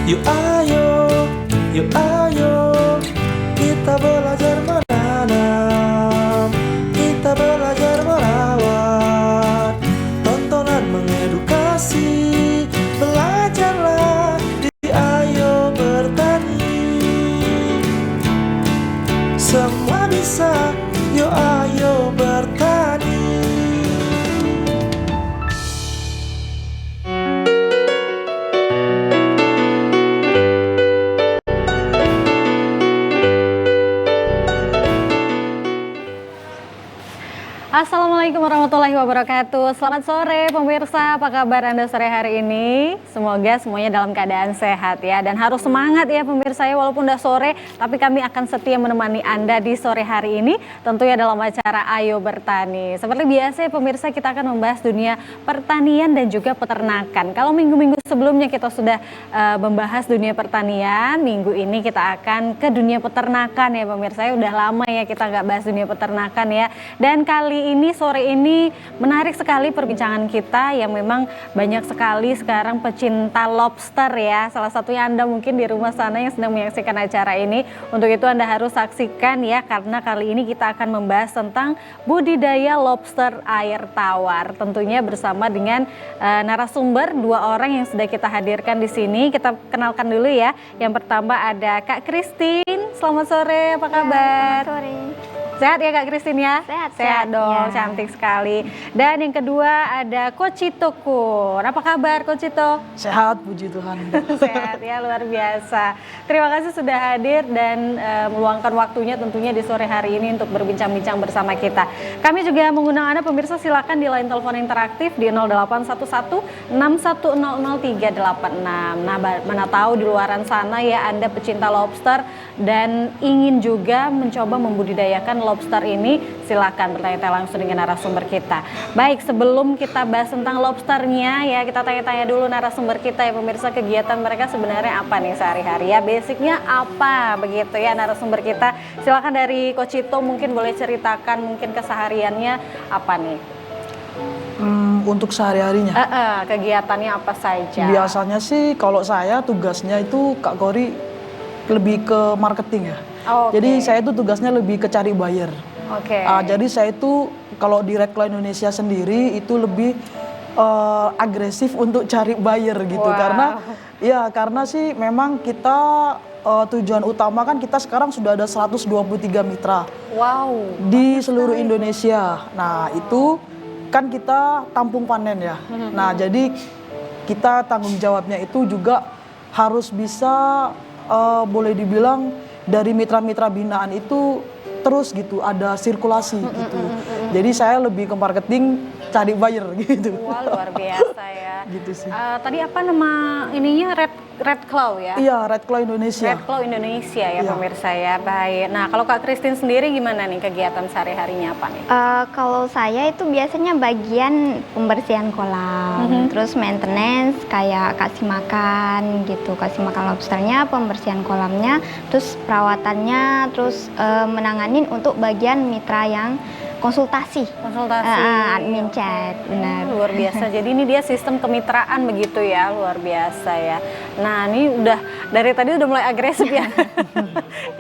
Yuk ayo, yuk ayo, kita belajar menanam, kita belajar merawat, tontonan mengedukasi, belajarlah di Ayo Bertani. Semua bisa, yuk ayo bertani. Assalamualaikum warahmatullahi wabarakatuh. Selamat sore pemirsa, apa kabar Anda sore hari ini? Semoga semuanya dalam keadaan sehat ya. Dan harus semangat ya pemirsa ya, walaupun udah sore, tapi kami akan setia menemani Anda di sore hari ini, tentunya dalam acara Ayo Bertani. Seperti biasa ya pemirsa, kita akan membahas dunia pertanian dan juga peternakan. Kalau minggu-minggu sebelumnya kita sudah membahas dunia pertanian, minggu ini kita akan ke dunia peternakan ya pemirsa ya. Udah lama ya kita nggak bahas dunia peternakan ya. Dan kali ini sore ini menarik sekali perbincangan kita yang memang banyak sekali sekarang pecinta lobster ya. Salah satunya Anda mungkin di rumah sana yang sedang menyaksikan acara ini. Untuk itu Anda harus saksikan ya, karena kali ini kita akan membahas tentang budidaya lobster air tawar. Tentunya bersama dengan narasumber dua orang yang sudah kita hadirkan di sini. Kita kenalkan dulu ya. Yang pertama ada Kak Christine. Selamat sore, apa kabar? Selamat sore. Sehat ya Kak Christine ya? Sehat dong, ya. Cantik sekali. Dan yang kedua ada Coach Cito Kun. Apa kabar Coach Cito? Sehat, puji Tuhan. Sehat ya, luar biasa. Terima kasih sudah hadir dan meluangkan waktunya tentunya di sore hari ini untuk berbincang-bincang bersama kita. Kami juga mengundang Anda pemirsa, silakan di line telepon interaktif di 0811 6100 386. Nah, mana tahu di luaran sana ya Anda pecinta lobster dan ingin juga mencoba membudidayakan lobster ini, silakan bertanya-tanya langsung dengan narasumber kita. Baik, sebelum kita bahas tentang lobsternya ya, kita tanya-tanya dulu narasumber kita ya pemirsa, kegiatan mereka sebenarnya apa nih sehari-hari ya, basicnya apa begitu ya narasumber kita. Silakan dari Coach Cito mungkin boleh ceritakan mungkin kesehariannya apa nih? Untuk sehari-harinya? Kegiatannya apa saja? Biasanya sih kalau saya tugasnya itu Kak Kori lebih ke marketing ya. Okay. Jadi saya itu tugasnya lebih ke cari buyer. Oke. Jadi saya itu kalau di Red Claw Indonesia sendiri itu lebih agresif untuk cari buyer gitu. Wow. Karena sih memang kita tujuan utama kan kita sekarang sudah ada 123 mitra. Wow. Di seluruh Indonesia. Nah, itu kan kita tampung panen ya. Nah, jadi kita tanggung jawabnya itu juga harus bisa boleh dibilang dari mitra-mitra binaan itu terus gitu ada sirkulasi gitu. Jadi saya lebih ke marketing, cari buyer gitu. Wah, luar biasa ya. Gitu sih. Tadi apa nama ininya, Red Claw ya? Iya, Red Claw Indonesia. Red Claw Indonesia ya, iya. Pemirsa ya. Baik. Nah, kalau Kak Christine sendiri gimana nih kegiatan sehari-harinya apa nih? Kalau saya itu biasanya bagian pembersihan kolam, terus maintenance kayak kasih makan gitu, kasih makan lobsternya, pembersihan kolamnya, terus perawatannya, terus menanganin untuk bagian mitra yang konsultasi. Admin chat, benar. Luar biasa. Jadi ini dia sistem kemitraan begitu ya, luar biasa ya. Nah, ini udah dari tadi udah mulai agresif ya.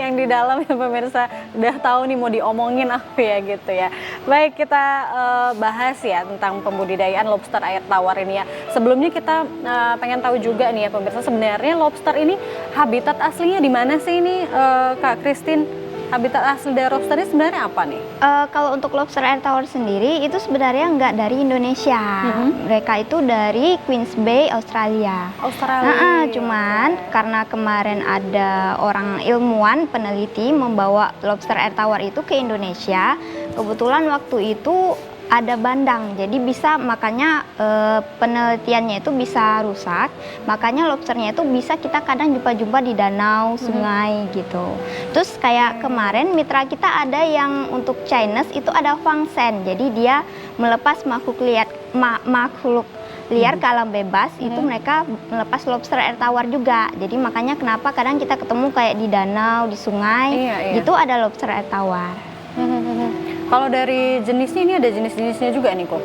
Yang di dalam ya pemirsa udah tahu nih mau diomongin apa ya gitu ya. Baik, kita bahas ya tentang pembudidayaan lobster air tawar ini ya. Sebelumnya kita pengen tahu juga nih ya pemirsa, sebenarnya lobster ini habitat aslinya di mana sih ini Kak Christine? Habitat asli dari lobster ini sebenarnya apa nih? Kalau untuk lobster air tawar sendiri itu sebenarnya nggak dari Indonesia. Mereka itu dari Queens Bay, Australia. Cuman karena kemarin ada orang ilmuwan peneliti membawa lobster air tawar itu ke Indonesia, kebetulan waktu itu ada bandang, jadi bisa makanya penelitiannya itu bisa rusak, makanya lobsternya itu bisa kita kadang jumpa-jumpa di danau, sungai gitu. Terus kayak kemarin mitra kita ada yang untuk Chinese itu ada Fang Shen, jadi dia melepas makhluk liar ke alam bebas, itu mereka melepas lobster air tawar juga. Jadi makanya kenapa kadang kita ketemu kayak di danau, di sungai, gitu ada lobster air tawar. Kalau dari jenisnya ini ada jenis-jenisnya juga nih kok,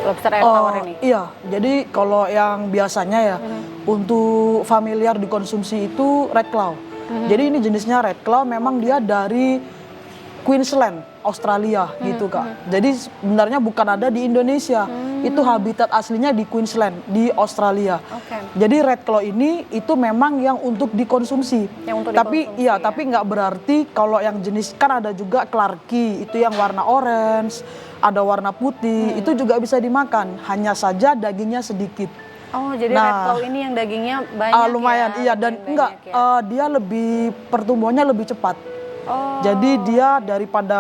lobster air tawar ini? Iya, jadi kalau yang biasanya ya untuk familiar dikonsumsi itu red claw. Jadi ini jenisnya red claw, memang dia dari Queensland, Australia gitu Kak. Jadi sebenarnya bukan ada di Indonesia. Itu habitat aslinya di Queensland, di Australia. Jadi red claw ini itu memang yang untuk dikonsumsi. Tapi iya, tapi nggak berarti kalau yang jenis, kan ada juga Clarkie, itu yang warna orange, ada warna putih, itu juga bisa dimakan. Hanya saja dagingnya sedikit. Oh, jadi red claw ini yang dagingnya banyak lumayan, ya? iya, dan enggak, dia lebih pertumbuhannya lebih cepat. Oh. Jadi dia daripada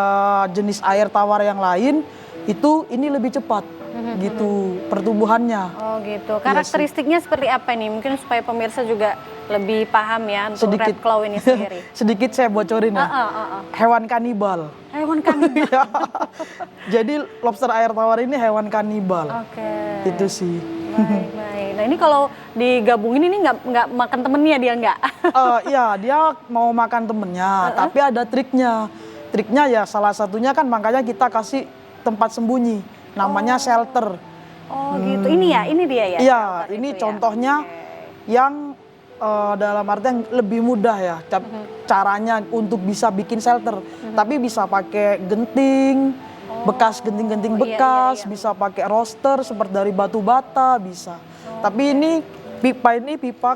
jenis air tawar yang lain itu ini lebih cepat gitu pertumbuhannya. Oh gitu. Karakteristiknya seperti apa nih? Mungkin supaya pemirsa juga lebih paham ya untuk red claw ini sendiri. Sedikit saya bocorin ya. Hewan kanibal. Hewan kanibal. Jadi lobster air tawar ini hewan kanibal. Itu sih. Baik. Nah ini kalau digabungin ini nggak makan temennya dia nggak? Iya, dia mau makan temennya, tapi ada triknya. Triknya ya salah satunya kan makanya kita kasih tempat sembunyi, namanya shelter. Oh gitu, ini ya, ini dia ya? Iya, ini contohnya yang dalam artian lebih mudah ya, caranya untuk bisa bikin shelter. Tapi bisa pakai genting, bekas genting-genting bekas, bisa pakai roster seperti dari batu bata, bisa. Tapi ini pipa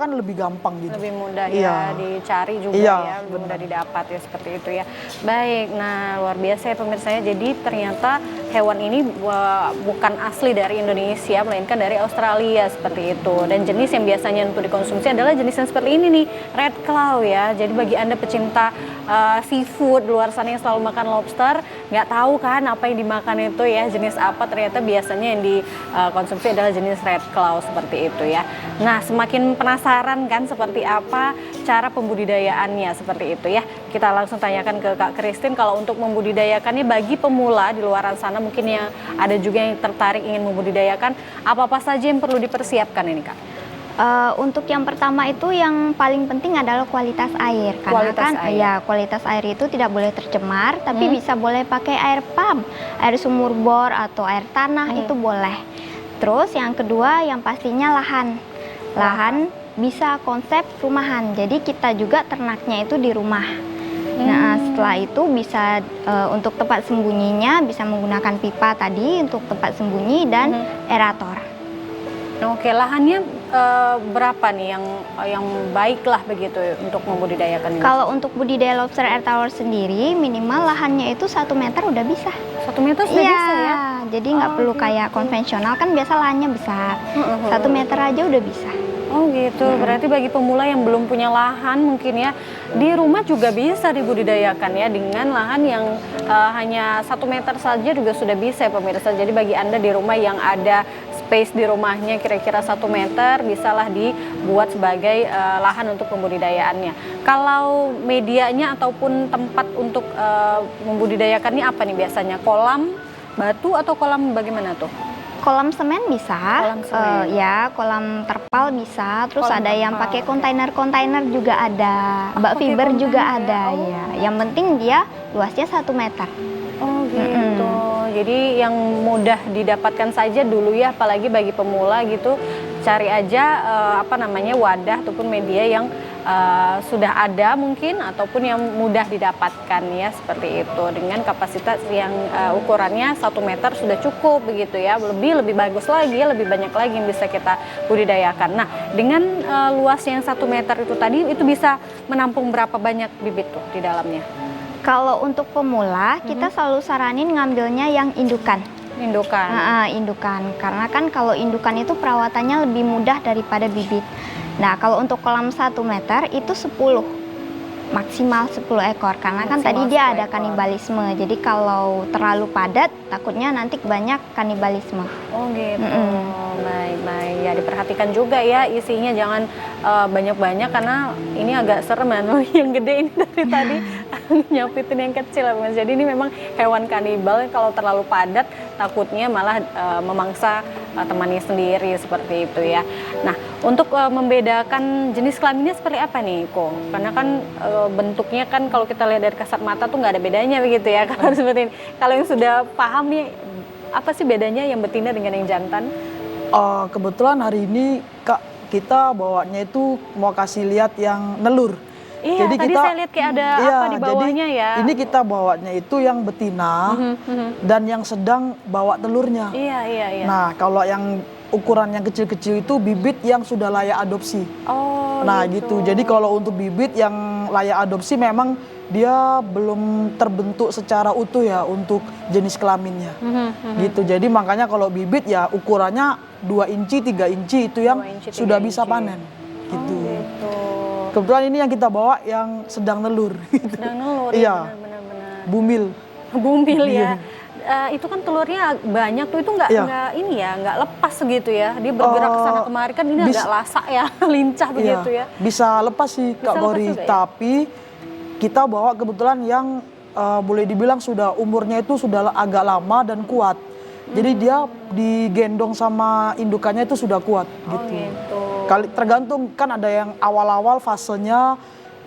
kan lebih gampang gitu. Lebih mudah ya dicari juga ya, lebih mudah didapat ya seperti itu ya. Baik, nah luar biasa ya pemirsanya. Jadi ternyata hewan ini bukan asli dari Indonesia, melainkan dari Australia seperti itu. Dan jenis yang biasanya untuk dikonsumsi adalah jenis yang seperti ini nih, red claw ya. Jadi bagi Anda pecinta seafood luar sana yang selalu makan lobster, nggak tahu kan apa yang dimakan itu ya, jenis apa, ternyata biasanya yang dikonsumsi adalah jenis red claw seperti itu ya. Nah, semakin penasaran kan seperti apa cara pembudidayaannya seperti itu ya. Kita langsung tanyakan ke Kak Christine, kalau untuk membudidayakannya bagi pemula di luar sana mungkin yang ada juga yang tertarik ingin membudidayakan, apa-apa saja yang perlu dipersiapkan ini Kak? Untuk yang pertama itu yang paling penting adalah kualitas air, karena kualitas air itu tidak boleh tercemar, tapi bisa boleh pakai air pump, air sumur bor atau air tanah itu boleh. Terus yang kedua yang pastinya lahan bisa konsep rumahan, jadi kita juga ternaknya itu di rumah. Nah setelah itu bisa untuk tempat sembunyinya bisa menggunakan pipa tadi untuk tempat sembunyi dan aerator. Oke, lahannya berapa nih yang baik lah begitu untuk membudidayakan ini? Kalau untuk budidaya lobster air tawar sendiri minimal lahannya itu 1 meter udah bisa. 1 meter sudah bisa ya? Jadi nggak perlu kayak konvensional, kan biasa lahannya besar. 1 meter aja udah bisa. Oh gitu, berarti bagi pemula yang belum punya lahan mungkin ya, di rumah juga bisa dibudidayakan ya dengan lahan yang hanya 1 meter saja juga sudah bisa ya pemirsa. Jadi bagi Anda di rumah yang ada space di rumahnya kira-kira 1 meter, bisalah dibuat sebagai lahan untuk pembudidayaannya. Kalau medianya ataupun tempat untuk membudidayakannya apa nih biasanya? Kolam batu atau kolam bagaimana tuh? Kolam semen bisa, kolam terpal bisa, terus kolam ada yang pakai kontainer juga ada, bak fiber juga ada ya. Yang penting dia luasnya 1 meter. Oh gitu. Jadi yang mudah didapatkan saja dulu ya, apalagi bagi pemula gitu, cari aja wadah ataupun media yang sudah ada mungkin ataupun yang mudah didapatkan ya, seperti itu, dengan kapasitas yang ukurannya 1 meter sudah cukup begitu ya. Lebih bagus lagi, lebih banyak lagi yang bisa kita budidayakan. Nah, dengan luas yang 1 meter itu tadi, itu bisa menampung berapa banyak bibit tuh di dalamnya? Kalau untuk pemula kita selalu saranin ngambilnya yang indukan. Indukan, karena kan kalau indukan itu perawatannya lebih mudah daripada bibit. Nah kalau untuk kolam 1 meter itu 10, maksimal 10 ekor, karena kan tadi dia ada kanibalisme. Jadi kalau terlalu padat takutnya nanti banyak kanibalisme. Oh gitu. Baik-baik ya, diperhatikan juga ya isinya, jangan banyak-banyak karena ini agak serem ya. Yang gede ini dari tadi nyapitin yang kecil ya Mas. Jadi ini memang hewan kanibal, kalau terlalu padat takutnya malah memangsa temannya sendiri seperti itu ya. Nah, untuk membedakan jenis kelaminnya seperti apa nih Ko? Karena kan bentuknya kan kalau kita lihat dari kasat mata tuh nggak ada bedanya begitu ya kalau seperti ini. Kalau yang sudah paham nih, apa sih bedanya yang betina dengan yang jantan? Kebetulan hari ini Kak, kita bawanya itu mau kasih lihat yang nelur. Iya, tadi saya lihat kayak ada apa di bawahnya jadi ya. Ini kita bawanya itu yang betina dan yang sedang bawa telurnya. Iya. Nah, kalau yang ukuran yang kecil-kecil itu bibit yang sudah layak adopsi. Oh, nah gitu. Jadi kalau untuk bibit yang layak adopsi memang dia belum terbentuk secara utuh ya untuk jenis kelaminnya. Gitu. Jadi makanya kalau bibit ya ukurannya 2 inci, 3 inci itu yang 2 inci, 3 sudah bisa inci. panen. Gitu. Oh, gitu. Kebetulan ini yang kita bawa yang sedang nelur. Sedang nelur, Iya. benar-benar. Bumil. Bumil ya. Iya. Itu kan telurnya banyak tuh, itu nggak ini ya, nggak lepas gitu ya. Dia bergerak ke sana kemari kan ini agak lasak ya, lincah begitu ya. Bisa lepas sih Kak Gori, tapi kita bawa kebetulan yang boleh dibilang sudah umurnya itu sudah agak lama dan kuat. Jadi dia digendong sama indukannya itu sudah kuat gitu. Gitu. Tergantung kan ada yang awal-awal fasenya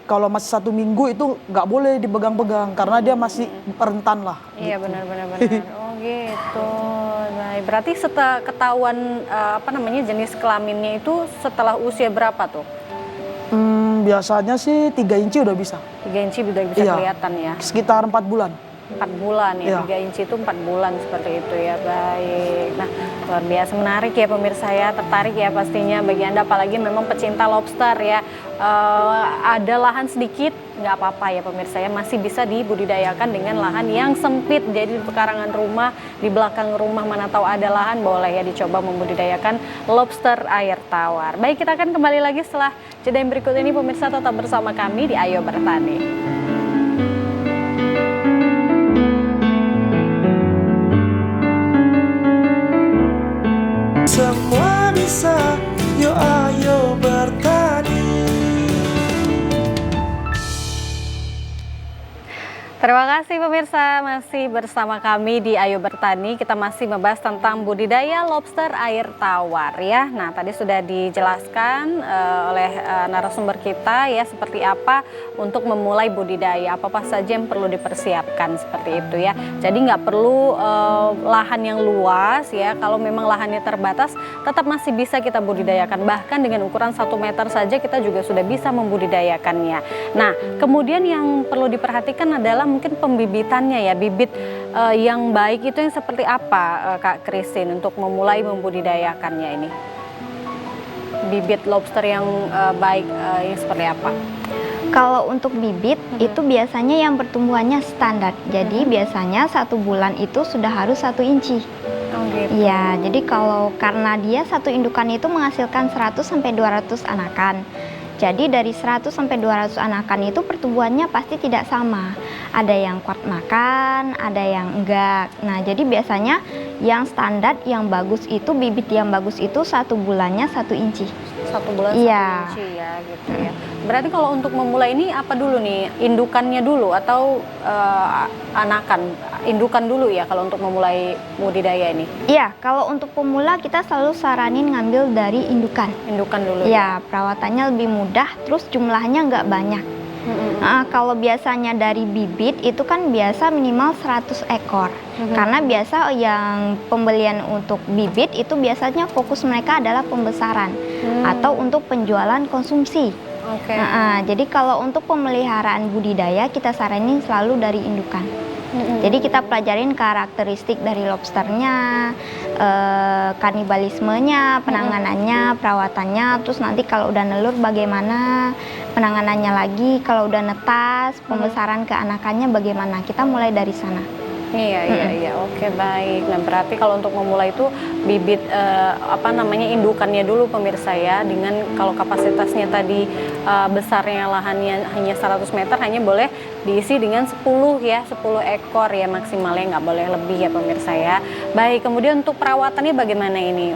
kalau masih 1 minggu itu nggak boleh dipegang-pegang karena dia masih rentan lah. Iya gitu. benar. Oh gitu. Baik. Berarti setelah ketahuan jenis kelaminnya itu setelah usia berapa tuh? Biasanya sih 3 inci udah bisa. 3 inci udah bisa kelihatan ya? Sekitar 4 bulan. 4 bulan ya, 3 inci itu 4 bulan seperti itu ya. Baik. Nah, luar biasa menarik ya pemirsa ya, tertarik ya pastinya bagi Anda apalagi memang pecinta lobster ya. Ada lahan sedikit nggak apa-apa ya pemirsa ya, masih bisa dibudidayakan dengan lahan yang sempit. Jadi di pekarangan rumah, di belakang rumah mana tahu ada lahan, boleh ya dicoba membudidayakan lobster air tawar. Baik, kita akan kembali lagi setelah jeda yang berikut ini pemirsa, tetap bersama kami di Ayo Bertani. Semua bisa, yuk ayo bertani. Terima kasih pemirsa, masih bersama kami di Ayo Bertani. Kita masih membahas tentang budidaya lobster air tawar ya. Nah, tadi sudah dijelaskan oleh narasumber kita ya seperti apa untuk memulai budidaya, apa saja yang perlu dipersiapkan seperti itu ya. Jadi nggak perlu lahan yang luas ya. Kalau memang lahannya terbatas, tetap masih bisa kita budidayakan. Bahkan dengan ukuran 1 meter saja kita juga sudah bisa membudidayakannya. Nah, kemudian yang perlu diperhatikan adalah mungkin pembibitannya ya, bibit yang baik itu yang seperti apa Kak Christine untuk memulai membudidayakannya ini? Bibit lobster yang baik yang seperti apa? Kalau untuk bibit itu biasanya yang pertumbuhannya standar. Jadi biasanya 1 bulan itu sudah harus 1 inci. Oh gitu. Ya, jadi karena dia satu indukan itu menghasilkan 100 sampai 200 anakan. Jadi dari 100 sampai 200 anakan itu pertumbuhannya pasti tidak sama. Ada yang kuat makan, ada yang enggak. Nah, jadi biasanya yang standar, yang bagus itu, bibit yang bagus itu 1 bulannya 1 inci. 1 bulan 1 inci ya gitu ya. Berarti kalau untuk memulai ini apa dulu nih? Indukannya dulu atau anakan? Indukan dulu ya kalau untuk memulai budidaya ini? Iya, kalau untuk pemula kita selalu saranin ngambil dari indukan. Indukan dulu ya? Perawatannya lebih mudah, terus jumlahnya nggak banyak. Kalau biasanya dari bibit itu kan biasa minimal 100 ekor. Karena biasa yang pembelian untuk bibit itu biasanya fokus mereka adalah pembesaran atau untuk penjualan konsumsi. Jadi kalau untuk pemeliharaan budidaya kita saranin selalu dari indukan. Jadi kita pelajarin karakteristik dari lobsternya, kanibalismenya, penanganannya, perawatannya, terus nanti kalau udah nelur bagaimana penanganannya lagi, kalau udah netas, pembesaran ke anakannya bagaimana, kita mulai dari sana. Iya, oke baik. Nah berarti kalau untuk memulai itu bibit indukannya dulu pemirsa ya, dengan kalau kapasitasnya tadi besarnya lahannya hanya 100 meter, hanya boleh diisi dengan 10 ekor ya maksimalnya, nggak boleh lebih ya pemirsa ya. Baik, kemudian untuk perawatannya bagaimana ini?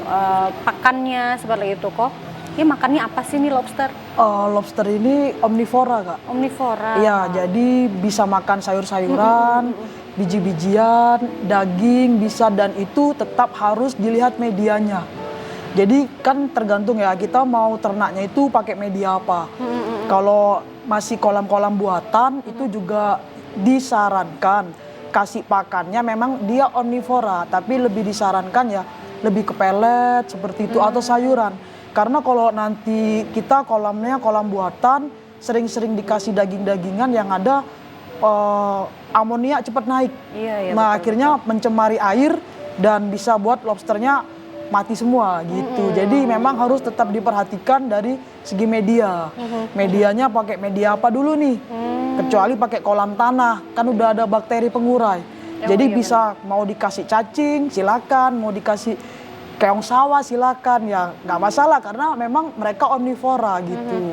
Pakannya seperti itu kok? Ini makannya apa sih nih lobster? Lobster ini omnivora Kak. Omnivora. Iya, jadi bisa makan sayur-sayuran, biji-bijian, daging bisa, dan itu tetap harus dilihat medianya. Jadi kan tergantung ya, kita mau ternaknya itu pakai media apa. Kalau masih kolam-kolam buatan itu juga disarankan kasih pakannya memang dia omnivora, tapi lebih disarankan ya lebih ke pelet seperti itu atau sayuran. Karena kalau nanti kita kolamnya kolam buatan, sering-sering dikasih daging-dagingan yang ada amonia cepat naik. Iya, Nah, betul, akhirnya mencemari air dan bisa buat lobsternya mati semua gitu. Jadi memang harus tetap diperhatikan dari segi media. Medianya pakai media apa dulu nih? Kecuali pakai kolam tanah, kan udah ada bakteri pengurai. Jadi bisa mau dikasih cacing silakan, mau dikasih keong sawah silakan, ya nggak masalah karena memang mereka omnivora gitu.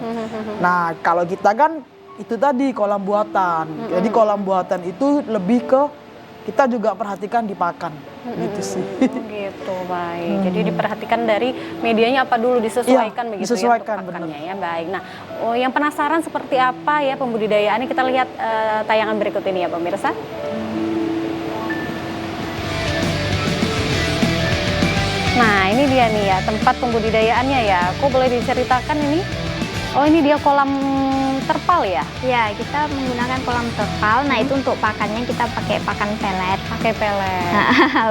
Nah kalau kita kan itu tadi kolam buatan. Jadi kolam buatan itu lebih ke kita juga perhatikan di pakan gitu sih. Gitu, baik. Jadi diperhatikan dari medianya apa dulu, disesuaikan Iya, begitu disesuaikan, ya untuk pakannya ya. Baik. Nah, yang penasaran seperti apa ya pembudidayaannya, kita lihat tayangan berikut ini ya pemirsa. Nah, ini dia nih ya tempat pembudidayaannya ya. Kok boleh diceritakan ini? Oh, ini dia kolam terpal ya? Ya, kita menggunakan kolam terpal. Nah, itu untuk pakannya kita pakai pakan pelet. Pakai pelet.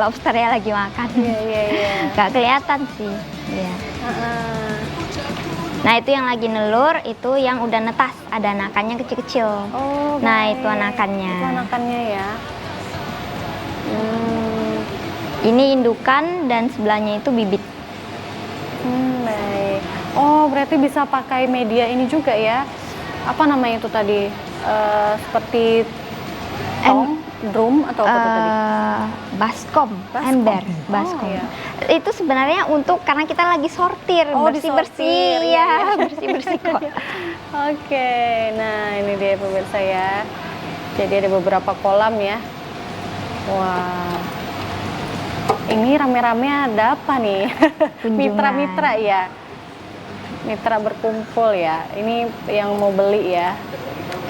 Lobsternya lagi makan. Iya. Nggak kelihatan sih. Iya. Nah, itu yang lagi nelur, itu yang udah netas. Ada anakannya kecil-kecil. Oh, nah, baik. itu anakannya. Itu anakannya ya. Ini indukan dan sebelahnya itu bibit. Baik. Oh, berarti bisa pakai media ini juga ya? Apa namanya itu tadi? Seperti tong, drum atau apa itu tadi? Baskom, ember, baskom. iya. Itu sebenarnya untuk karena kita lagi sortir, bersih-bersih, disortir, ya, bersih-bersih kok. Oke, nah ini dia pemirsa ya. Jadi ada beberapa kolam ya. Wah, ini rame-rame ada apa nih? Kunjungan. Mitra-mitra ya. Mitra berkumpul ya. Ini yang mau beli ya.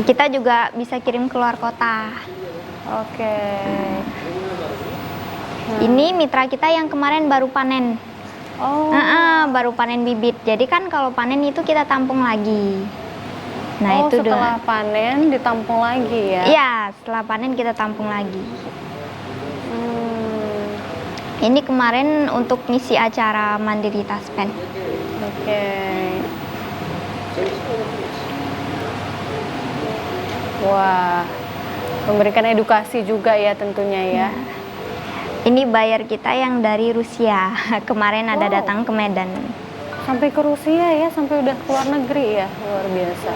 Kita juga bisa kirim keluar kota. Oke. Ini mitra kita yang kemarin baru panen. Oh. Baru panen bibit. Jadi kan kalau panen itu kita tampung lagi. Nah, itu setelah panen ditampung lagi ya? Iya, setelah panen kita tampung lagi. Ini kemarin untuk ngisi acara Mandiri Taspen. Oke. Wah, memberikan edukasi juga ya tentunya ya. Ini buyer kita yang dari Rusia. Kemarin ada datang ke Medan. Sampai ke Rusia ya, sampai udah keluar negeri ya, luar biasa.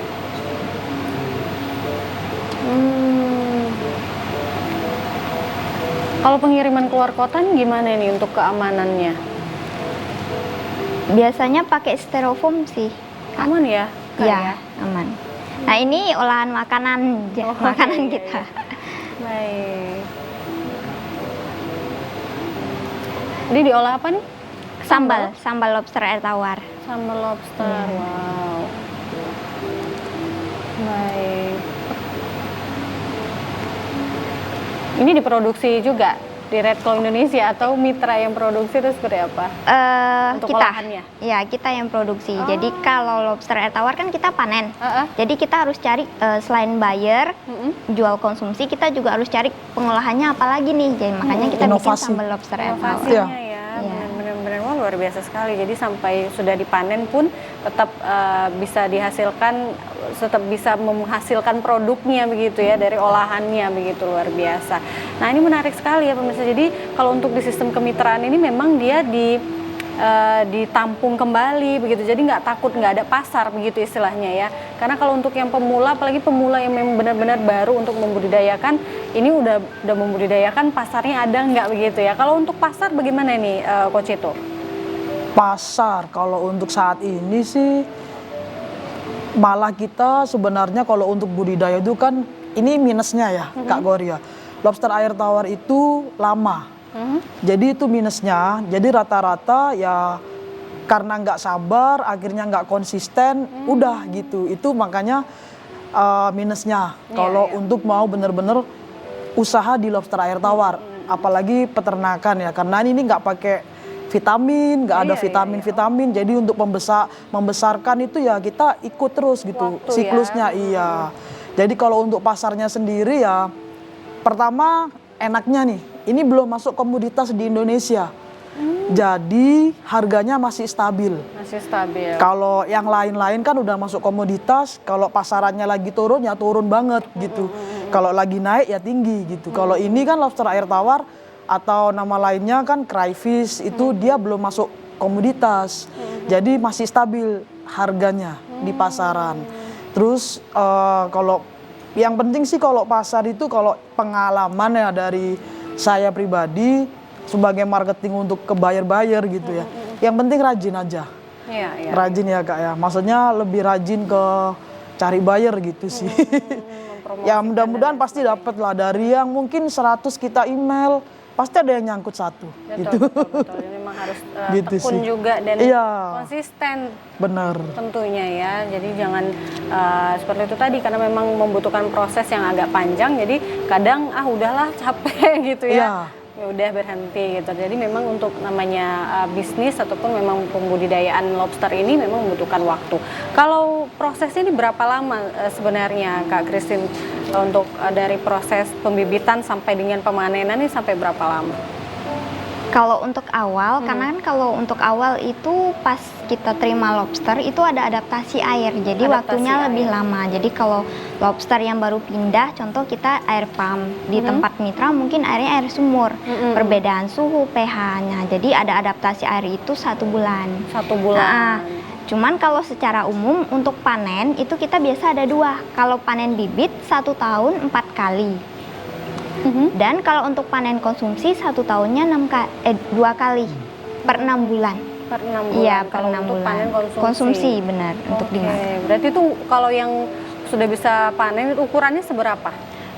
Kalau pengiriman keluar kota nih gimana nih untuk keamanannya? Biasanya pakai styrofoam sih. Aman ya? Iya, aman. Nah, ini olahan makanan, makanan iya, kita. Baik. Ini diolah apa nih? Sambal lobster air tawar. Sambal lobster, wow. Baik. Ini diproduksi juga di Red Claw Indonesia atau mitra yang produksi itu seperti apa? Untuk Kita, olahannya? ya kita yang produksi. Jadi kalau lobster air tawar kan kita panen. Jadi kita harus cari selain buyer, jual konsumsi, kita juga harus cari pengolahannya apalagi nih. Jadi makanya kita bikin Inovasi. sambal lobster air tawar. Inovasinya ya, benar-benar wah, luar biasa sekali. Jadi sampai sudah dipanen pun tetap bisa dihasilkan, tetap bisa menghasilkan produknya begitu ya, dari olahannya begitu, luar biasa. Nah ini menarik sekali ya pemirsa. Jadi kalau untuk di sistem kemitraan ini memang dia ditampung kembali begitu, jadi nggak takut nggak ada pasar begitu istilahnya ya. Karena kalau untuk yang pemula, apalagi pemula yang memang benar-benar baru untuk membudidayakan, ini udah membudidayakan, pasarnya ada nggak begitu ya. Kalau untuk pasar bagaimana nih Coach Ito? Pasar kalau untuk saat ini sih malah kita sebenarnya kalau untuk budidaya itu kan ini minusnya ya Kak Gloria. Lobster air tawar itu lama. Jadi itu minusnya. Jadi rata-rata ya karena nggak sabar, akhirnya nggak konsisten, udah gitu. Itu makanya minusnya. Kalau untuk mau bener-bener usaha di lobster air tawar, apalagi peternakan ya, karena ini nggak pakai vitamin, nggak ada vitamin-vitamin. Jadi untuk membesarkan itu ya kita ikut terus gitu siklusnya. Iya. Jadi kalau untuk pasarnya sendiri ya, pertama enaknya nih, ini belum masuk komoditas di Indonesia. Jadi harganya masih stabil. Masih stabil. Kalau yang lain-lain kan udah masuk komoditas, kalau pasarannya lagi turun ya turun banget gitu. Kalau lagi naik ya tinggi gitu. Kalau ini kan lobster air tawar atau nama lainnya kan crayfish itu dia belum masuk komoditas. Jadi masih stabil harganya di pasaran. Terus kalau yang penting sih kalau pasar itu kalau pengalaman ya dari saya pribadi sebagai marketing untuk ke buyer-buyer gitu ya. Yang penting rajin aja. Iya, iya. Rajin ya Kak ya. Maksudnya lebih rajin ke cari buyer gitu sih. Ya mudah-mudahan pasti dapat lah dari yang mungkin 100 kita email, pasti ada yang nyangkut satu gitu. Betul. Jadi memang harus Gitu tekun sih. juga dan Iya. konsisten Bener. tentunya ya. Jadi jangan seperti itu tadi karena memang membutuhkan proses yang agak panjang. Jadi kadang udahlah capek gitu ya. Iya. Ya udah berhenti gitu. Jadi memang untuk namanya bisnis ataupun memang pembudidayaan lobster ini memang membutuhkan waktu. Kalau prosesnya ini berapa lama sebenarnya Kak Christine untuk dari proses pembibitan sampai dengan pemanenan ini sampai berapa lama? Kalau untuk awal, karena kan kalau untuk awal itu pas kita terima lobster itu ada adaptasi air, jadi Adaptasi waktunya air. lebih lama. Jadi kalau lobster yang baru pindah, contoh kita air pump di tempat mitra mungkin airnya air sumur, perbedaan suhu, pH-nya. Jadi ada adaptasi air itu 1 bulan. 1 bulan. Nah, cuman kalau secara umum untuk panen itu kita biasa ada 2. Kalau panen bibit 1 tahun 4 kali. Dan kalau untuk panen konsumsi 1 tahunnya 2 kali per 6 bulan. Per 6 bulan. Iya, per Kalau 6 untuk bulan. panen konsumsi. Konsumsi benar untuk Oke, dimasak. berarti itu kalau yang sudah bisa panen itu ukurannya seberapa?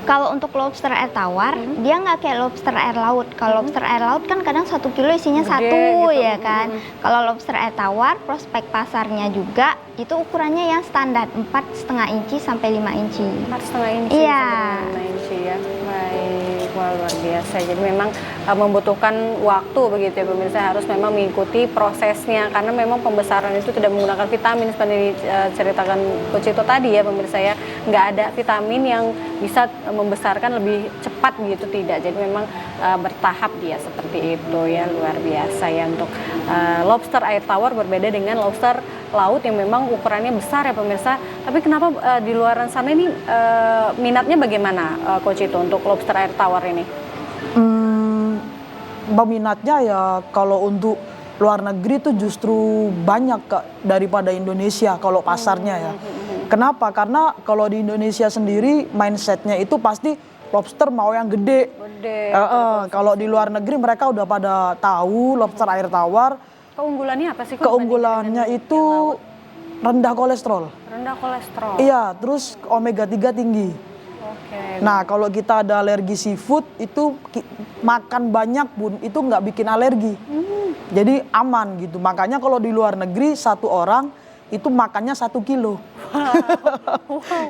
Kalau untuk lobster air tawar, dia nggak kayak lobster air laut. Kalau lobster air laut kan kadang 1 kilo isinya Gede 1 gitu. ya kan. Kalau lobster air tawar, prospek pasarnya juga itu ukurannya yang standar 4,5 inci sampai 5 inci. 4,5 inci Iya. sampai 5 inci ya. Baik, wah, luar biasa. Jadi memang membutuhkan waktu begitu ya pemirsa, harus memang mengikuti prosesnya karena memang pembesaran itu tidak menggunakan vitamin seperti diceritakan Coach Ito tadi ya pemirsa ya. Nggak ada vitamin yang bisa membesarkan lebih cepat gitu, tidak. Jadi memang bertahap dia seperti itu ya, luar biasa ya. Untuk lobster air tawar berbeda dengan lobster laut yang memang ukurannya besar ya pemirsa. Tapi kenapa di luar sana ini minatnya bagaimana Coach Ito untuk lobster air tawar ini? Peminatnya ya kalau untuk luar negeri itu justru banyak Kak daripada Indonesia kalau pasarnya ya. Kenapa? Karena kalau di Indonesia sendiri mindsetnya itu pasti lobster mau yang gede. Gede. Kalau di luar negeri mereka udah pada tahu lobster air tawar. Keunggulannya apa sih? Kok Keunggulannya dibandingkan itu rendah kolesterol. rendah kolesterol. Iya, terus omega 3 tinggi. Oke. Nah, kalau kita ada alergi seafood itu makan banyak pun itu nggak bikin alergi. Jadi aman gitu. Makanya kalau di luar negeri 1 orang itu makannya 1 kilo.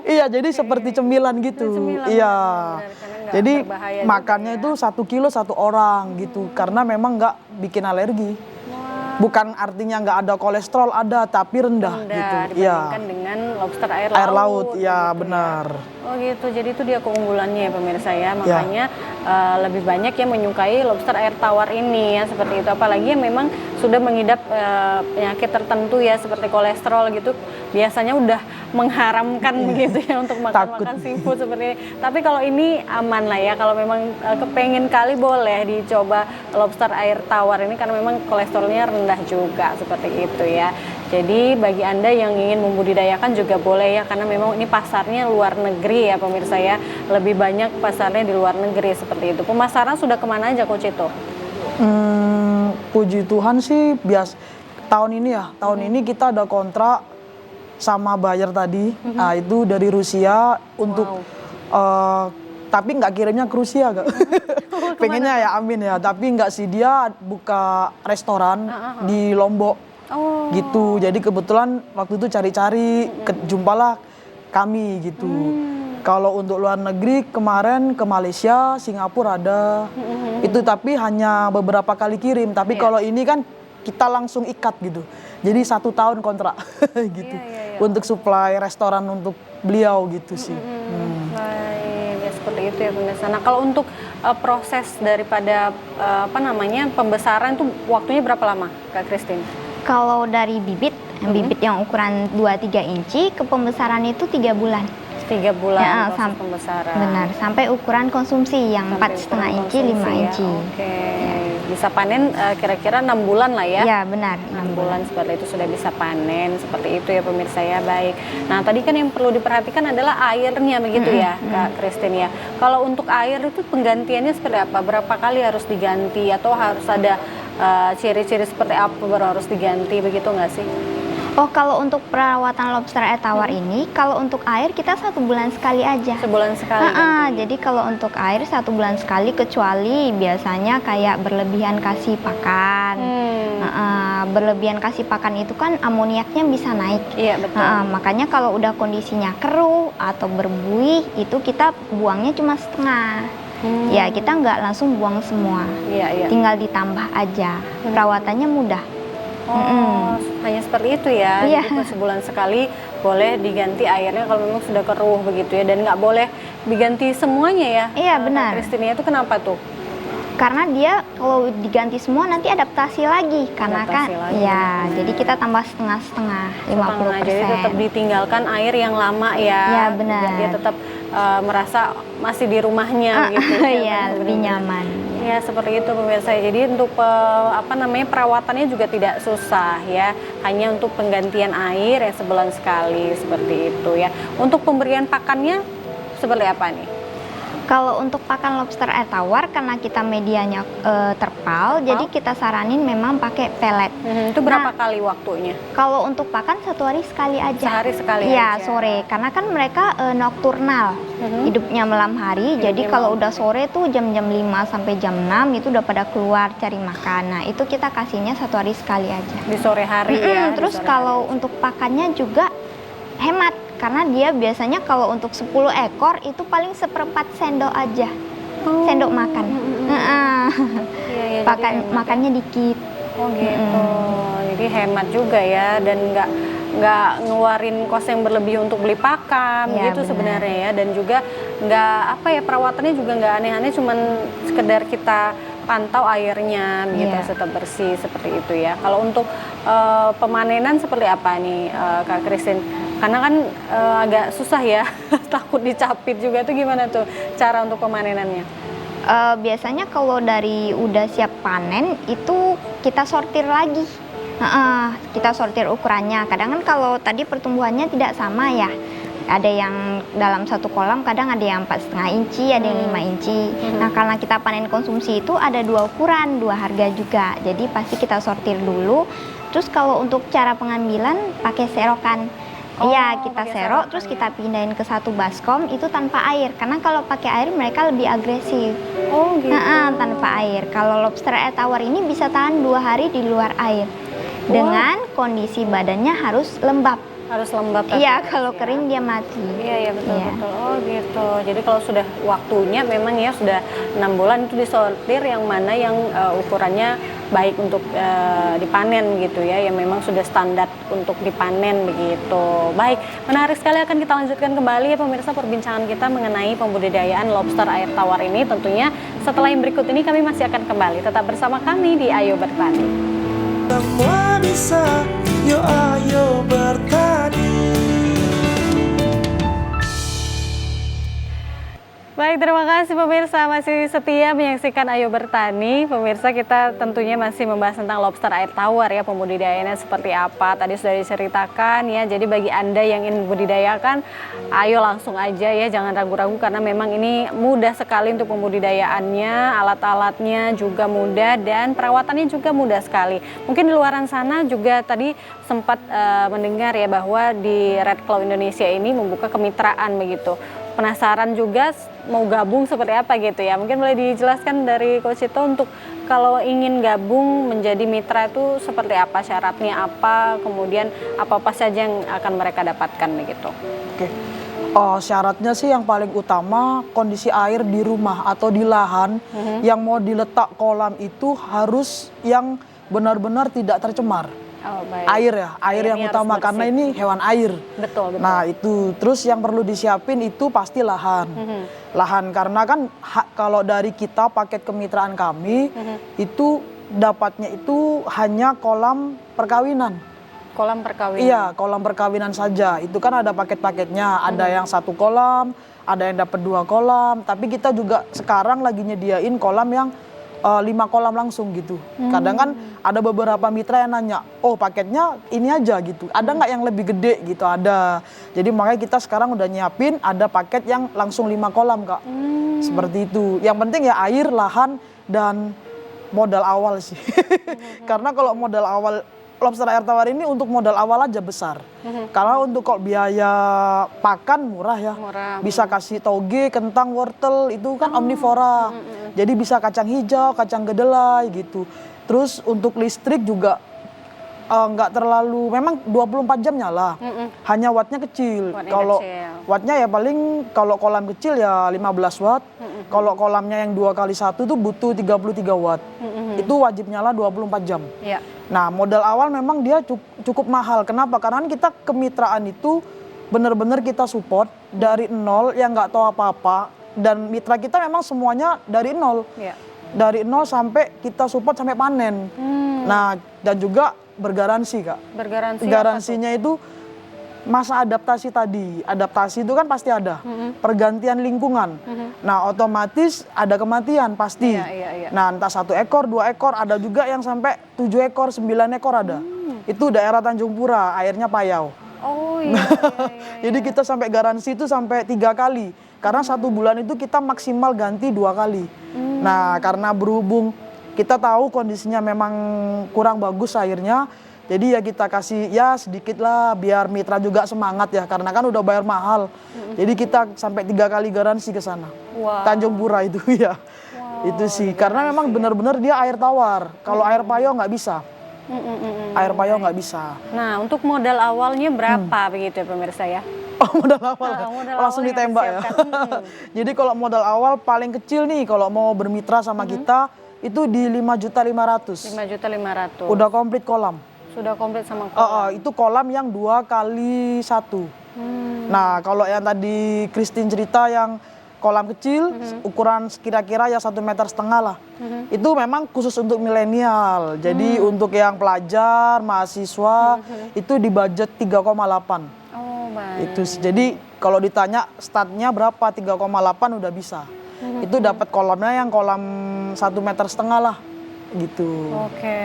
Iya, jadi seperti cemilan gitu. Cemilan, Iya. benar-benar, karena nggak Jadi berbahaya makannya juga ya. itu 1 kilo 1 orang gitu. Karena memang nggak bikin alergi. Bukan artinya nggak ada kolesterol, ada tapi rendah, gitu. Dibandingkan dengan lobster air laut. Air laut, ya gitu benar. Oh gitu, jadi itu dia keunggulannya ya pemirsa ya. Makanya lebih banyak yang menyukai lobster air tawar ini ya, seperti itu. Apalagi yang memang sudah mengidap penyakit tertentu ya, seperti kolesterol gitu. Biasanya udah mengharamkan begitu ya untuk makan seafood seperti ini. Tapi kalau ini aman lah ya, kalau memang kepengen kali boleh dicoba lobster air tawar ini karena memang kolesterolnya rendah juga seperti itu ya. Jadi bagi Anda yang ingin membudidayakan juga boleh ya, karena memang ini pasarnya luar negeri ya pemirsa ya. Lebih banyak pasarnya di luar negeri seperti itu. Pemasaran sudah kemana aja Coach Ito? Puji Tuhan sih tahun ini kita ada kontrak sama buyer tadi. Nah, itu dari Rusia untuk tapi nggak kirimnya ke Rusia Kak. Pengennya ya amin ya, tapi nggak sih, dia buka restoran di Lombok. Gitu, jadi kebetulan waktu itu cari-cari, jumpalah kami gitu. Kalau untuk luar negeri kemarin ke Malaysia, Singapura ada, itu tapi hanya beberapa kali kirim. Tapi kalau ini kan kita langsung ikat gitu, jadi 1 tahun kontrak gitu, untuk supply restoran untuk beliau gitu sih. Baik, ya seperti itu ya pemirsa. Nah kalau untuk proses daripada pembesaran itu waktunya berapa lama Kak Christine? Kalau dari bibit, bibit yang ukuran 2-3 inci ke pembesaran itu 3 bulan. 3 bulan Ya, proses pembesaran. Benar, sampai ukuran konsumsi yang Sampai 4,5 inci, ukuran 5 konsumsi inci. ya. Oke. Bisa panen kira-kira 6 bulan lah ya? Ya, benar. 6 bulan seperti itu sudah bisa panen, seperti itu ya pemirsa ya, baik. Nah tadi kan yang perlu diperhatikan adalah airnya begitu ya Kak Christine ya. Kalau untuk air itu penggantiannya seperti apa? Berapa kali harus diganti atau harus ada ciri-ciri seperti apa baru harus diganti begitu nggak sih? Oh, kalau untuk perawatan lobster air tawar ini, kalau untuk air kita 1 bulan sekali aja. Sebulan sekali ganti. Jadi kalau untuk air 1 bulan sekali, kecuali biasanya kayak berlebihan kasih pakan. Berlebihan kasih pakan itu kan amoniaknya bisa naik. Iya betul. Makanya kalau udah kondisinya keruh atau berbuih, itu kita buangnya cuma setengah. Ya, kita nggak langsung buang semua. Iya. Tinggal ditambah aja. Perawatannya mudah. Oh, hanya seperti itu ya. Iya. Jadi sebulan sekali boleh diganti airnya kalau memang sudah keruh begitu ya, dan nggak boleh diganti semuanya ya. Iya, benar. Christine, itu kenapa tuh? Karena dia kalau diganti semua nanti adaptasi lagi, karena Adaptasi kan lagi, ya, benar. jadi kita tambah setengah-setengah, 50%. Jadi tetap ditinggalkan air yang lama ya. Ya, benar. Biar dia tetap merasa masih di rumahnya gitu. Iya, lebih benar-benar. nyaman. Ya seperti itu pemirsa. Jadi untuk perawatannya juga tidak susah ya. Hanya untuk penggantian air yang sebulan sekali seperti itu ya. Untuk pemberian pakannya seperti apa nih? Kalau untuk pakan lobster air tawar, karena kita medianya terpal, jadi kita saranin memang pakai pelet. Itu berapa kali waktunya? Kalau untuk pakan 1 hari sekali aja. Sehari sekali Iya, aja. sore. Karena kan mereka nokturnal, hidupnya malam hari. Jadi kalau udah sore tuh jam-jam 5 sampai jam 6 itu udah pada keluar cari makan. Nah, itu kita kasihnya 1 hari sekali aja. Di sore hari ya. Terus kalau untuk pakannya juga hemat, karena dia biasanya kalau untuk 10 ekor itu paling 1/4 sendok aja. Sendok makan. Iya, Pakan makannya dikit. Oh gitu. Jadi hemat juga ya, dan nggak ngeluarin kos yang berlebih untuk beli pakan Ya, gitu benar. sebenarnya ya, dan juga nggak perawatannya juga nggak aneh-aneh, cuman sekedar kita pantau airnya begitu tetap bersih seperti itu ya. Kalau untuk pemanenan seperti apa nih Kak Christine? Karena kan agak susah ya, takut dicapit juga, tuh gimana tuh cara untuk pemanenannya? Biasanya kalau dari udah siap panen itu kita sortir lagi. Kita sortir ukurannya. Kadang kan kalau tadi pertumbuhannya tidak sama ya. Ada yang dalam 1 kolam, kadang ada yang 4,5 inci, ada yang 5 inci. Nah, karena kita panen konsumsi itu ada 2 ukuran, 2 harga juga. Jadi pasti kita sortir dulu. Terus kalau untuk cara pengambilan pakai serokan. Iya, kita pakai serok, serokan terus ya. kita pindahin ke 1 baskom itu tanpa air. Karena kalau pakai air mereka lebih agresif. Oh gitu. Tanpa air. Kalau lobster air tawar ini bisa tahan 2 hari di luar air. Dengan kondisi badannya harus lembab. Harus lembab. Iya, kalau ya. kering dia mati. Iya betul Iya. betul. Oh gitu. Jadi kalau sudah waktunya memang ya sudah 6 bulan itu disortir yang mana yang ukurannya baik untuk dipanen gitu ya, yang memang sudah standar untuk dipanen begitu. Baik, menarik sekali, akan kita lanjutkan kembali ya pemirsa perbincangan kita mengenai pembudidayaan lobster air tawar ini. Tentunya setelah yang berikut ini kami masih akan kembali. Tetap bersama kami di Ayo Bertani. Semua bisa, yo ayo bertani. Baik, terima kasih pemirsa masih setia menyaksikan Ayo Bertani. Pemirsa, kita tentunya masih membahas tentang lobster air tawar ya, pembudidayaannya seperti apa. Tadi sudah diceritakan ya, jadi bagi Anda yang ingin membudidayakan, ayo langsung aja ya, jangan ragu-ragu karena memang ini mudah sekali untuk pembudidayaannya, alat-alatnya juga mudah dan perawatannya juga mudah sekali. Mungkin di luaran sana juga tadi sempat mendengar ya bahwa di Red Claw Indonesia ini membuka kemitraan begitu. Penasaran juga mau gabung seperti apa gitu ya. Mungkin boleh dijelaskan dari Coach Ito untuk kalau ingin gabung menjadi mitra itu seperti apa, syaratnya apa, kemudian apa-apa saja yang akan mereka dapatkan begitu. Oke. Syaratnya sih yang paling utama kondisi air di rumah atau di lahan yang mau diletak kolam itu harus yang benar-benar tidak tercemar. Oh, baik. Air ya, air yang Airnya utama harus karena bersih. ini hewan air. Betul, betul. Nah itu, terus yang perlu disiapin itu pasti lahan. Lahan karena kan kalau dari kita paket kemitraan kami itu dapatnya itu hanya kolam perkawinan. Kolam perkawinan. Iya, kolam perkawinan saja. Itu kan ada paket-paketnya. Ada yang 1 kolam, ada yang dapat 2 kolam. Tapi kita juga sekarang lagi nyediain kolam yang 5 kolam langsung gitu. Kadang kan ada beberapa mitra yang nanya, oh paketnya ini aja gitu. Ada nggak yang lebih gede gitu? Ada. Jadi makanya kita sekarang udah nyiapin ada paket yang langsung 5 kolam Kak. Seperti itu. Yang penting ya air, lahan, dan modal awal sih. Karena kalau modal awal lobster air tawar ini untuk modal awal aja besar. Karena untuk kok biaya pakan murah ya. Murah. Bisa kasih toge, kentang, wortel itu kan omnivora. Jadi bisa kacang hijau, kacang kedelai gitu. Terus untuk listrik juga nggak terlalu, memang 24 jam nyala. Hanya wattnya kecil. Wattnya Kalau kecil. wattnya ya paling kalau kolam kecil ya 15 watt. Kalau kolamnya yang 2x1 tuh butuh 33 watt. Itu wajib nyala 24 jam. Iya. Nah modal awal memang dia cukup mahal. Kenapa? Karena kan kita kemitraan itu benar-benar kita support dari nol yang nggak tahu apa-apa. Dan mitra kita memang semuanya dari nol. Iya. Dari nol sampai kita support sampai panen. Nah dan juga bergaransi Kak. Bergaransi apa Garansinya itu masa adaptasi tadi. Adaptasi itu kan pasti ada. Pergantian lingkungan. Nah otomatis ada kematian pasti. Iya. Nah entah 1 ekor, 2 ekor, ada juga yang sampai 7 ekor, 9 ekor ada. Itu daerah Tanjung Pura, airnya payau. Oh iya. Jadi kita sampai garansi itu sampai 3 kali. Karena 1 bulan itu kita maksimal ganti 2 kali. Nah karena berhubung kita tahu kondisinya memang kurang bagus airnya. Jadi ya kita kasih ya sedikit lah biar mitra juga semangat ya. Karena kan udah bayar mahal. Jadi kita sampai 3 kali garansi ke sana. Wow. Tanjung Pura itu ya. Itu sih. Karena memang benar-benar dia air tawar. Kalau air payau nggak bisa. Air payau nggak bisa. Nah, untuk modal awalnya berapa begitu ya pemirsa ya? Oh modal awal ya? modal Langsung awal yang ditembak ya. disiapkan. Jadi kalau modal awal paling kecil nih kalau mau bermitra sama kita itu di 5.500.000. 5.500.000. Udah komplit kolam. Sudah komplit sama kolam. Itu kolam yang 2x1. Nah kalau yang tadi Christine cerita yang kolam kecil ukuran kira-kira ya 1,5 meter lah. Itu memang khusus untuk milenial. Jadi untuk yang pelajar, mahasiswa itu di budget 3,8. Oh, baik. Itu sih. Jadi kalau ditanya startnya berapa 3,8 udah bisa. Itu dapat kolamnya yang kolam 1,5 meter lah gitu. Oke.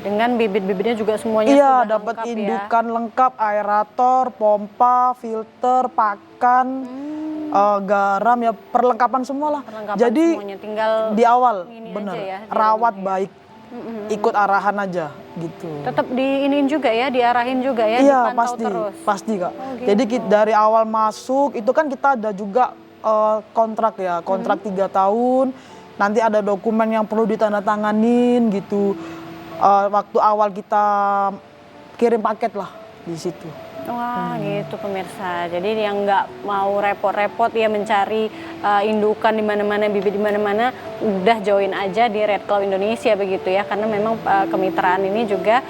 Dengan bibit-bibitnya juga semuanya Iya, sudah dapat lengkap ya. indukan lengkap, aerator, pompa, filter, pakan, garam ya perlengkapan semua lah. Perlengkapan Jadi semuanya, tinggal di awal ini bener aja ya, di rawat rumah ya. baik, ikut arahan aja gitu. Tetap diiniin juga ya, diarahin juga ya, Iya dipantau pasti, terus. pasti Kak. gitu. Jadi dari awal masuk itu kan kita ada juga kontrak ya, kontrak 3 tahun. Nanti ada dokumen yang perlu ditandatanganin gitu. Waktu awal kita kirim paket lah di situ. Wah gitu pemirsa. Jadi yang nggak mau repot-repot ya mencari indukan di mana-mana, bibit di mana-mana, udah join aja di Red Claw Indonesia begitu ya. Karena memang kemitraan ini juga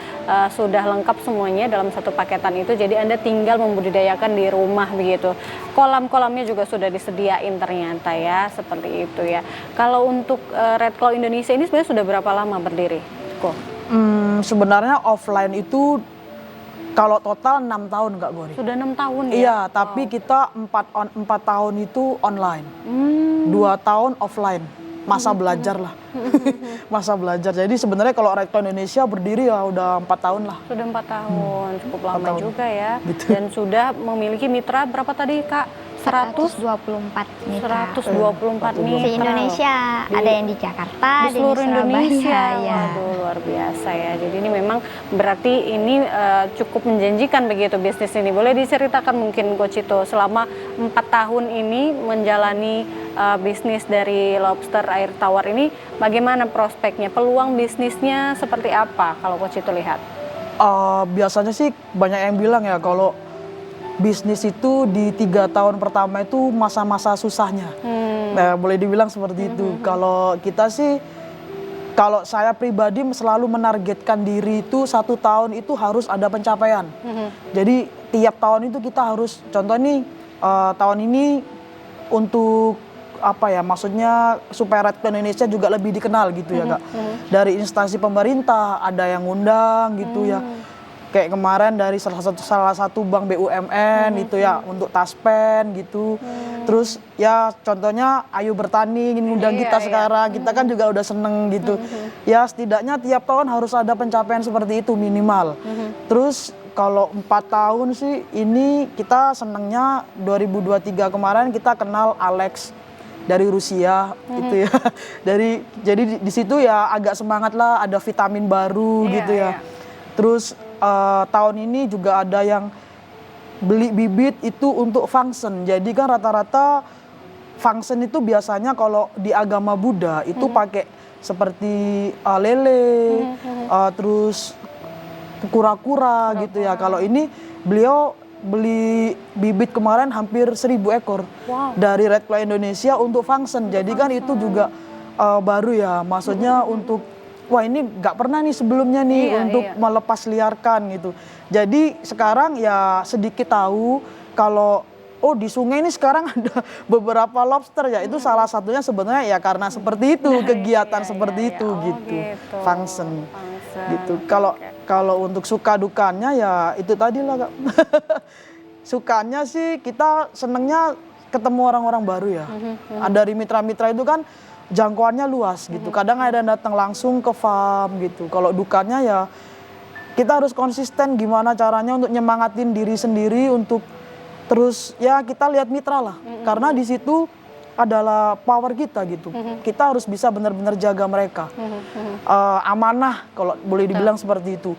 sudah lengkap semuanya dalam satu paketan itu. Jadi Anda tinggal membudidayakan di rumah begitu. Kolam-kolamnya juga sudah disediain ternyata ya, seperti itu ya. Kalau untuk Red Claw Indonesia ini sebenarnya sudah berapa lama berdiri? Kok? Sebenarnya offline itu kalau total 6 tahun Kak Gori. Sudah 6 tahun ya? Iya, tapi kita 4 tahun itu online. 2 tahun offline. Masa belajar lah. Masa belajar. Jadi sebenarnya kalau Red Claw Indonesia berdiri ya udah 4 tahun lah. Sudah 4 tahun, cukup lama tahun. juga ya. Gitu. Dan sudah memiliki mitra berapa tadi Kak? 124 mitra. 124 mitra. Se-Indonesia, ada yang di Di Jakarta, ada yang seluruh di Surabaya. Indonesia, Ya. waduh luar biasa ya. Jadi ini memang berarti ini cukup menjanjikan begitu bisnis ini. Boleh diceritakan mungkin Coach Ito selama 4 tahun ini menjalani bisnis dari lobster air tawar ini, bagaimana prospeknya, peluang bisnisnya seperti apa kalau Coach Ito lihat? Biasanya sih banyak yang bilang ya kalau bisnis itu di 3 tahun pertama itu masa-masa susahnya. Nah, boleh dibilang seperti itu. Kalau kita sih Kalau saya pribadi selalu menargetkan diri itu 1 tahun itu harus ada pencapaian. Jadi tiap tahun itu kita harus, contoh nih tahun ini untuk apa ya, maksudnya supaya Red Cross Indonesia juga lebih dikenal gitu ya Kak. Dari instansi pemerintah ada yang ngundang gitu ya. Kayak kemarin dari salah satu bank BUMN itu ya untuk taspen gitu. Terus ya contohnya Ayu Bertani ingin ngundang kita sekarang, kita kan juga udah seneng gitu. Ya setidaknya tiap tahun harus ada pencapaian seperti itu minimal. Terus kalau 4 tahun sih ini kita senengnya 2023 kemarin kita kenal Alex dari Rusia gitu ya. Jadi di situ ya agak semangat lah, ada vitamin baru gitu ya. Terus tahun ini juga ada yang beli bibit itu untuk function. Jadi kan rata-rata function itu biasanya kalau di agama Buddha itu pakai seperti lele, terus kura-kura gitu ya. Kalau ini beliau beli bibit kemarin hampir 1.000 ekor dari Red Cross Indonesia untuk function. Jadi kan itu juga baru ya, maksudnya untuk wah ini nggak pernah nih sebelumnya nih untuk melepas liarkan gitu. Jadi sekarang ya sedikit tahu kalau oh di sungai ini sekarang ada beberapa lobster ya, itu salah satunya sebenarnya ya karena seperti itu, kegiatan seperti itu gitu. Function gitu. Kalau untuk suka dukanya ya itu tadi lah Kak. Sukanya sih kita senengnya ketemu orang-orang baru ya. Dari mitra-mitra itu kan jangkauannya luas gitu. Kadang ada yang datang langsung ke farm gitu. Kalau dukanya ya kita harus konsisten gimana caranya untuk nyemangatin diri sendiri untuk terus ya kita lihat mitra lah. Karena di situ adalah power kita gitu. Kita harus bisa benar-benar jaga mereka. Amanah kalau boleh dibilang seperti itu.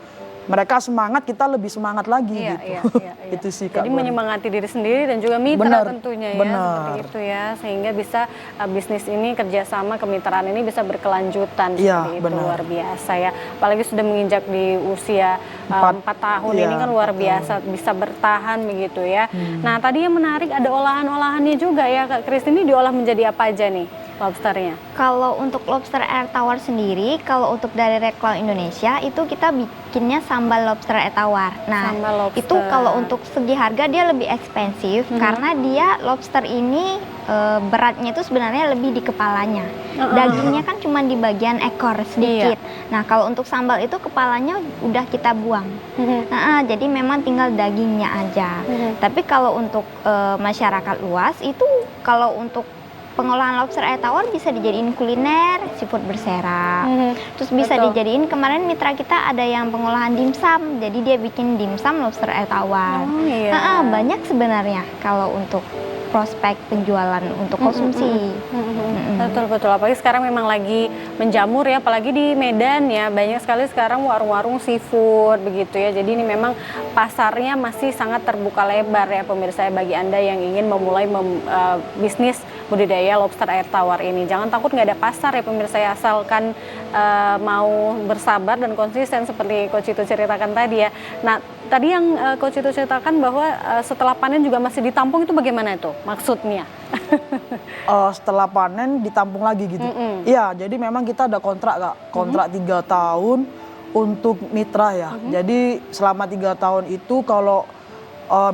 Mereka semangat, kita lebih semangat lagi gitu. Itu sih Kak. Jadi menyemangati diri sendiri dan juga mitra tentunya ya, seperti itu ya, sehingga bisa bisnis ini kerjasama kemitraan ini bisa berkelanjutan seperti itu. Luar biasa ya. Apalagi sudah menginjak di usia 4 tahun ini kan luar biasa bisa bertahan begitu ya. Nah tadi yang menarik ada olahan-olahannya juga ya Kak Kris, ini diolah menjadi apa aja nih lobsternya? Kalau untuk lobster air tawar sendiri, kalau untuk dari Red Claw Indonesia itu kita bikinnya sambal lobster air tawar. Nah, itu kalau untuk segi harga dia lebih ekspensif karena dia lobster ini beratnya itu sebenarnya lebih di kepalanya. Dagingnya kan cuma di bagian ekor sedikit. Nah, kalau untuk sambal itu kepalanya udah kita buang. Jadi memang tinggal dagingnya aja. Tapi kalau untuk masyarakat luas itu kalau untuk pengolahan lobster air tawar bisa dijadiin kuliner, seafood berserak. Terus bisa dijadiin, kemarin mitra kita ada yang pengolahan dimsum, jadi dia bikin dimsum lobster air tawar. Banyak sebenarnya kalau untuk prospek penjualan untuk konsumsi. Betul, apalagi sekarang memang lagi menjamur ya, apalagi di Medan ya, banyak sekali sekarang warung-warung seafood begitu ya. Jadi ini memang pasarnya masih sangat terbuka lebar ya pemirsa, bagi Anda yang ingin memulai bisnis budidaya lobster air tawar ini. Jangan takut nggak ada pasar ya pemirsa, ya, asalkan mau bersabar dan konsisten seperti Coach itu ceritakan tadi ya. Nah, tadi yang Coach itu ceritakan bahwa setelah panen juga masih ditampung, itu bagaimana itu maksudnya? Setelah panen ditampung lagi gitu. Iya, jadi memang kita ada kontrak Kak, kontrak 3 tahun untuk mitra ya. Jadi selama 3 tahun itu kalau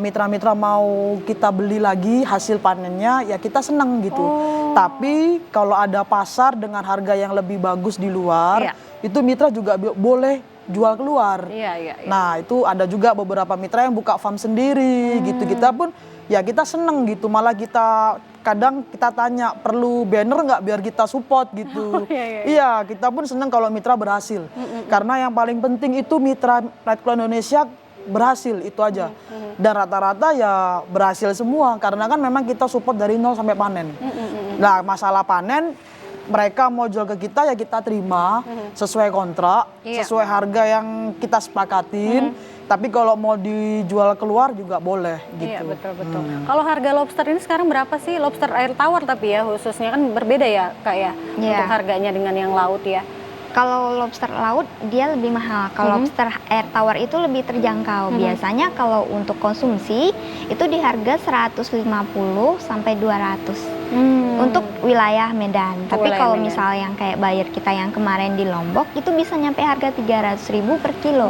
mitra-mitra mau kita beli lagi hasil panennya ya kita seneng gitu. Tapi kalau ada pasar dengan harga yang lebih bagus di luar, itu mitra juga boleh jual keluar. Nah itu ada juga beberapa mitra yang buka farm sendiri gitu. Kita pun ya kita seneng gitu, malah kita kadang kita tanya perlu banner nggak biar kita support gitu. Iya, kita pun seneng kalau mitra berhasil. Karena yang paling penting itu mitra Red Claw Indonesia berhasil, itu aja. Dan rata-rata ya berhasil semua karena kan memang kita support dari nol sampai panen. Nah masalah panen mereka mau jual ke kita ya kita terima sesuai kontrak, sesuai harga yang kita sepakatin. Tapi kalau mau dijual keluar juga boleh gitu. Iya betul. Kalau harga lobster ini sekarang berapa sih, lobster air tawar tapi ya khususnya kan berbeda ya Kak ya, untuk harganya dengan yang laut ya? Kalau lobster laut dia lebih mahal. Kalau lobster air tawar itu lebih terjangkau. Biasanya kalau untuk konsumsi itu di harga 150 sampai 200. untuk wilayah Medan. Tapi Wilayah kalau Medan. misal yang kayak buyer kita yang kemarin di Lombok itu bisa nyampe harga 300.000 per kilo.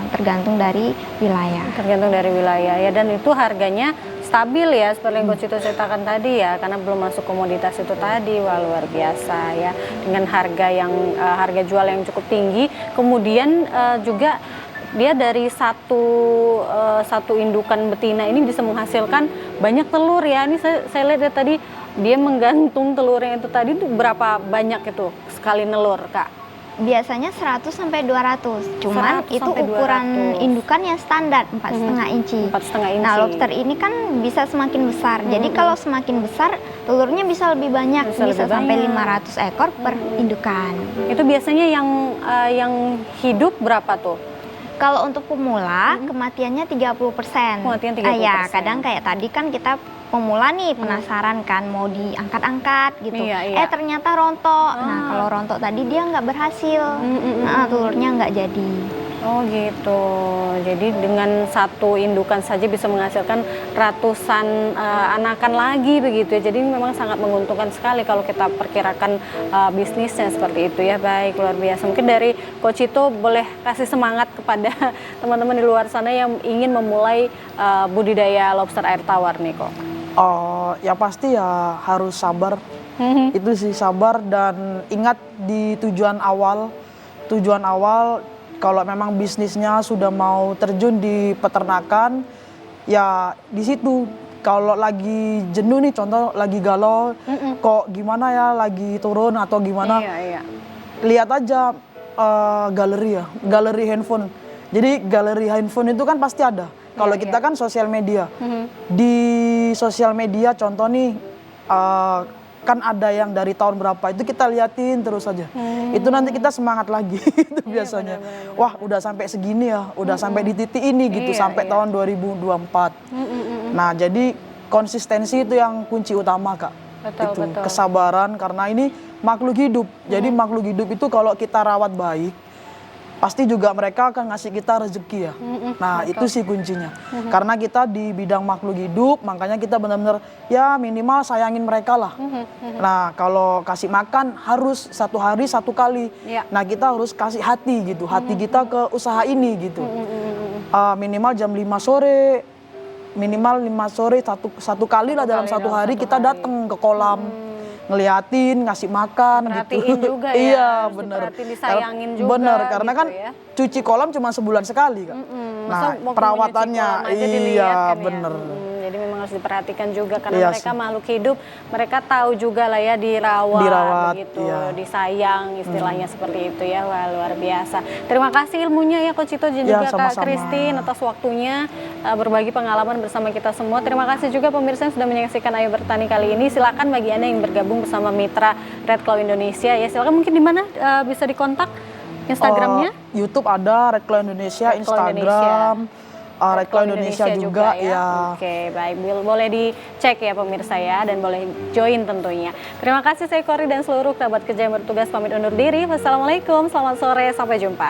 Tergantung dari wilayah. Tergantung dari wilayah ya, dan itu harganya stabil ya seperti yang Coach Cito ceritakan tadi ya, karena belum masuk komoditas itu tadi. Wah, luar biasa ya, dengan harga jual yang cukup tinggi. Kemudian juga dia dari satu indukan betina ini bisa menghasilkan banyak telur ya. Ini saya lihat ya, tadi dia menggantung telurnya itu tadi tuh berapa banyak itu sekali nelur, Kak? Biasanya 100 sampai 200. Cuman 100 itu sampai ukuran 200. indukan yang standar 4,5 inci. 4,5 inci. Nah, lobster ini kan bisa semakin besar. Jadi kalau semakin besar, telurnya bisa lebih banyak, Bisa bisa lebih sampai banyak. 500 ekor per indukan. Itu biasanya yang hidup berapa tuh? Kalau untuk pemula, kematiannya 30%. Kematian 30%. Ya, kadang kayak tadi kan kita pemula nih penasaran kan mau diangkat-angkat gitu. Iya. Ternyata rontok. Nah, kalau rontok tadi dia nggak berhasil. Nah, telurnya nggak jadi. Oh gitu, jadi dengan satu indukan saja bisa menghasilkan ratusan anakan lagi begitu ya. Jadi ini memang sangat menguntungkan sekali kalau kita perkirakan bisnisnya seperti itu ya. Baik, luar biasa. Mungkin dari Coach Cito boleh kasih semangat kepada teman-teman di luar sana yang ingin memulai budidaya lobster air tawar nih kok. Ya pasti ya harus sabar. Itu sih, sabar dan ingat di tujuan awal kalau memang bisnisnya sudah mau terjun di peternakan, ya di situ. Kalau lagi jenuh nih, contoh lagi galau, kok gimana ya, lagi turun atau gimana, Iya. lihat aja galeri handphone. Jadi galeri handphone itu kan pasti ada. Kalau kita kan sosial media, di sosial media contoh nih, kan ada yang dari tahun berapa, itu kita liatin terus aja. Itu nanti kita semangat lagi itu biasanya. Wah, udah sampai segini ya, udah sampai di titik ini gitu, sampai tahun 2024. Nah, jadi konsistensi itu yang kunci utama, Kak. Betul. Kesabaran, karena ini makhluk hidup. Jadi makhluk hidup itu kalau kita rawat baik, pasti juga mereka akan ngasih kita rezeki ya. Nah, itu sih kuncinya. Karena kita di bidang makhluk hidup, makanya kita benar-benar ya minimal sayangin mereka lah. Nah, kalau kasih makan harus satu hari satu kali. Nah, kita harus kasih hati gitu, hati kita ke usaha ini gitu. Minimal jam 5 sore, satu kali lah dalam satu hari kita datang ke kolam. Ngeliatin, ngasih makan Perhatiin gitu. juga ya. Iya, Harus bener. diperhatiin, disayangin juga Bener, karena gitu kan ya. cuci kolam cuma sebulan sekali, Kak. Masa Nah, waktu perawatannya, menyuci kolam aja dilihat iya kan ya. bener. Jadi memang harus diperhatikan juga karena Iya mereka sih. makhluk hidup, mereka tahu juga lah ya dirawat Dirawat, begitu, iya. disayang istilahnya seperti itu ya. Wah, luar biasa. Terima kasih ilmunya ya Coach Cito dan Ya, juga Kak sama-sama. Christine atas waktunya berbagi pengalaman bersama kita semua. Terima kasih juga pemirsa yang sudah menyaksikan Ayo Bertani kali ini. Silakan bagi Anda yang bergabung bersama mitra Red Claw Indonesia ya, silakan mungkin di mana bisa dikontak Instagramnya? YouTube ada, Red Claw Indonesia, Red Claw Instagram, Red Claw Indonesia juga ya. Oke, baik. Boleh dicek ya pemirsa ya, dan boleh join tentunya. Terima kasih, saya Kori dan seluruh kerabat kerja yang bertugas pamit undur diri. Wassalamualaikum, selamat sore, sampai jumpa.